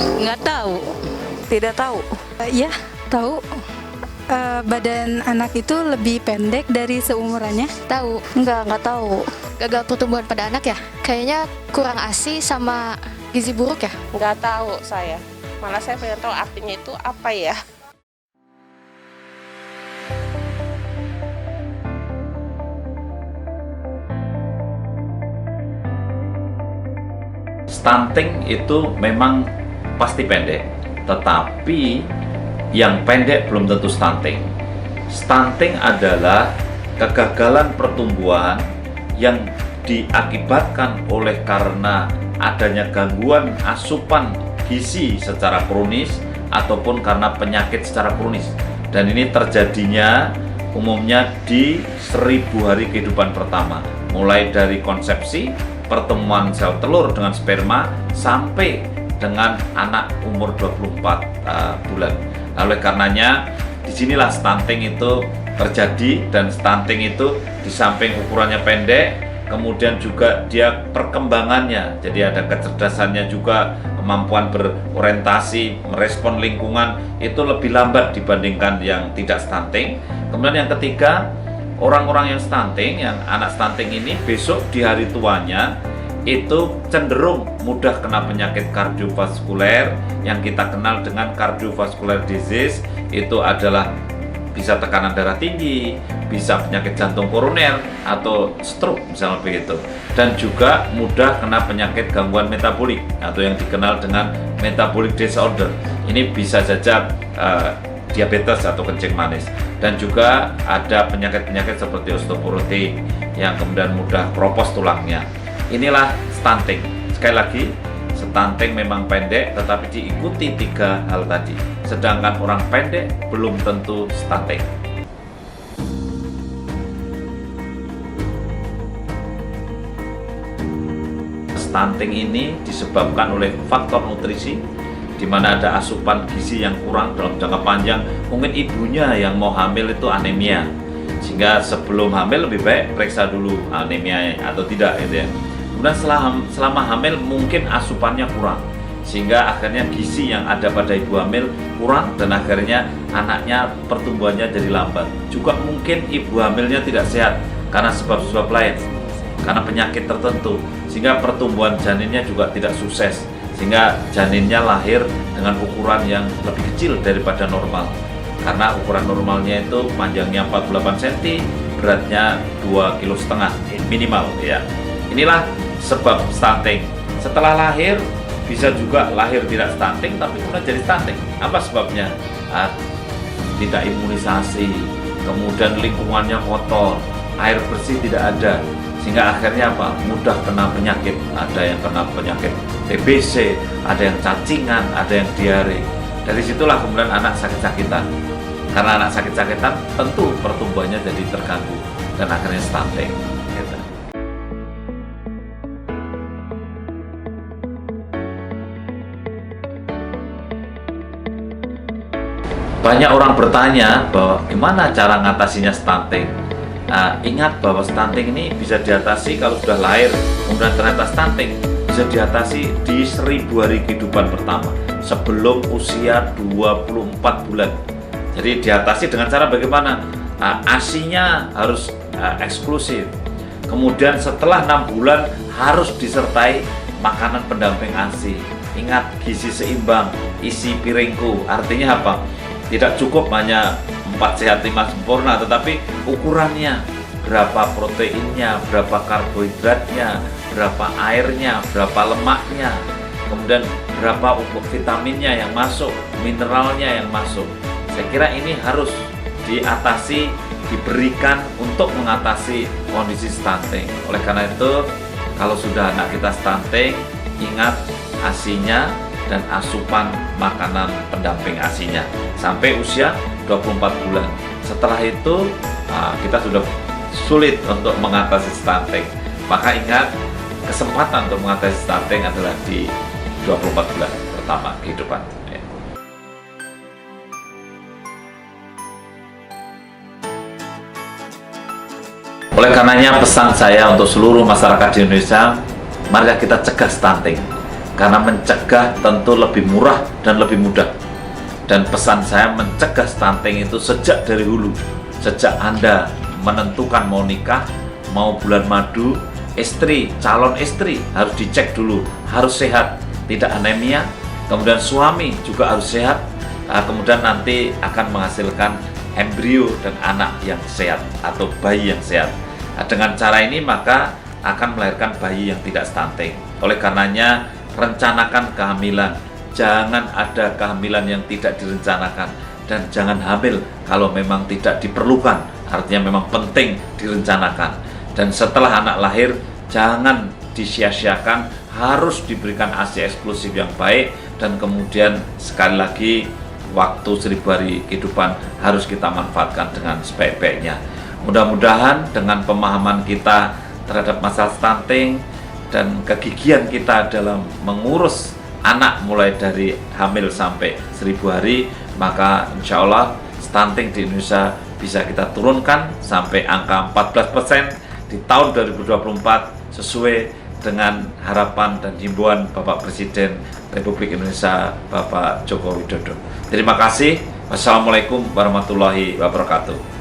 Nggak tahu. Tidak tahu. Ya, tahu. Badan anak itu lebih pendek dari seumurannya. Tahu. Nggak tahu. Gagal pertumbuhan pada anak ya? Kayaknya kurang ASI sama gizi buruk ya? Nggak tahu saya. Malah saya pengen tahu artinya itu apa ya. Stunting itu memang pasti pendek, tetapi yang pendek belum tentu stunting. Stunting adalah kegagalan pertumbuhan yang diakibatkan oleh karena adanya gangguan asupan gizi secara kronis ataupun karena penyakit secara kronis. Dan ini terjadinya umumnya di 1000 hari kehidupan pertama, mulai dari konsepsi, pertemuan sel telur dengan sperma sampai dengan anak umur 24 bulan. Oleh karenanya disinilah stunting itu terjadi, dan stunting itu di samping ukurannya pendek, kemudian juga dia perkembangannya, jadi ada kecerdasannya juga, kemampuan berorientasi, merespon lingkungan itu lebih lambat dibandingkan yang tidak stunting. Kemudian yang ketiga, orang-orang yang stunting, yang anak stunting ini besok di hari tuanya itu cenderung mudah kena penyakit kardiovaskuler yang kita kenal dengan cardiovascular disease. Itu adalah bisa tekanan darah tinggi, bisa penyakit jantung koroner atau stroke misalnya begitu, dan juga mudah kena penyakit gangguan metabolik atau yang dikenal dengan metabolic disorder. Ini bisa saja diabetes atau kencing manis, dan juga ada penyakit-penyakit seperti osteoporotik yang kemudian mudah keropos tulangnya. Inilah stunting. Sekali lagi, stunting memang pendek tetapi diikuti 3 hal tadi. Sedangkan orang pendek belum tentu stunting. Stunting ini disebabkan oleh faktor nutrisi, di mana ada asupan gizi yang kurang dalam jangka panjang. Mungkin ibunya yang mau hamil itu anemia, sehingga sebelum hamil lebih baik periksa dulu anemia atau tidak gitu ya. Kemudian selama hamil mungkin asupannya kurang, sehingga akhirnya gizi yang ada pada ibu hamil kurang, dan akhirnya anaknya pertumbuhannya jadi lambat. Juga mungkin ibu hamilnya tidak sehat karena sebab-sebab lain, karena penyakit tertentu, sehingga pertumbuhan janinnya juga tidak sukses, sehingga janinnya lahir dengan ukuran yang lebih kecil daripada normal. Karena ukuran normalnya itu panjangnya 48 cm, beratnya 2,5 kg minimal ya. Inilah sebab stunting. Setelah lahir bisa juga lahir tidak stunting tapi kemudian jadi stunting. Apa sebabnya? Tidak imunisasi, kemudian lingkungannya kotor, air bersih tidak ada, sehingga akhirnya apa? Mudah kena penyakit. Ada yang kena penyakit TBC, ada yang cacingan, ada yang diare. Dari situlah kemudian anak sakit-sakitan. Karena anak sakit-sakitan tentu pertumbuhannya jadi terganggu dan akhirnya stunting gitu. Banyak orang bertanya bahwa gimana cara ngatasinya stunting. Ingat bahwa stunting ini bisa diatasi kalau sudah lahir, kemudian ternyata stunting bisa diatasi di 1000 hari kehidupan pertama sebelum usia 24 bulan. Jadi diatasi dengan cara bagaimana? ASI-nya harus eksklusif. Kemudian setelah 6 bulan harus disertai makanan pendamping ASI. Ingat, gizi seimbang, isi piringku. Artinya apa? Tidak cukup hanya 4 sehat 5 sempurna, tetapi ukurannya, berapa proteinnya, berapa karbohidratnya, berapa airnya, berapa lemaknya, kemudian berapa vitaminnya yang masuk, mineralnya yang masuk. Saya kira ini harus diatasi, diberikan untuk mengatasi kondisi stunting. Oleh karena itu, kalau sudah anak kita stunting, ingat ASI-nya dan asupan makanan pendamping ASI-nya sampai usia 24 bulan. Setelah itu kita sudah sulit untuk mengatasi stunting. Maka ingat, kesempatan untuk mengatasi stunting adalah di 24 bulan pertama kehidupan. Ya. Oleh karenanya pesan saya untuk seluruh masyarakat di Indonesia, mari kita cegah stunting. Karena mencegah tentu lebih murah dan lebih mudah. Dan pesan saya mencegah stunting itu sejak dari hulu. Sejak Anda menentukan mau nikah, mau bulan madu, istri, calon istri harus dicek dulu, harus sehat, tidak anemia. Kemudian suami juga harus sehat. Kemudian nanti akan menghasilkan embrio dan anak yang sehat atau bayi yang sehat. Dengan cara ini maka akan melahirkan bayi yang tidak stunting. Oleh karenanya rencanakan kehamilan. Jangan ada kehamilan yang tidak direncanakan, dan jangan hamil kalau memang tidak diperlukan, artinya memang penting direncanakan. Dan setelah anak lahir jangan disia-siakan, harus diberikan ASI eksklusif yang baik. Dan kemudian sekali lagi waktu 1000 hari kehidupan harus kita manfaatkan dengan sebaik-baiknya. Mudah-mudahan dengan pemahaman kita terhadap masalah stunting dan kegigihan kita dalam mengurus anak mulai dari hamil sampai 1000 hari, maka insya Allah stunting di Indonesia bisa kita turunkan sampai angka 14% di tahun 2024 sesuai dengan harapan dan himbauan Bapak Presiden Republik Indonesia Bapak Joko Widodo. Terima kasih. Wassalamualaikum warahmatullahi wabarakatuh.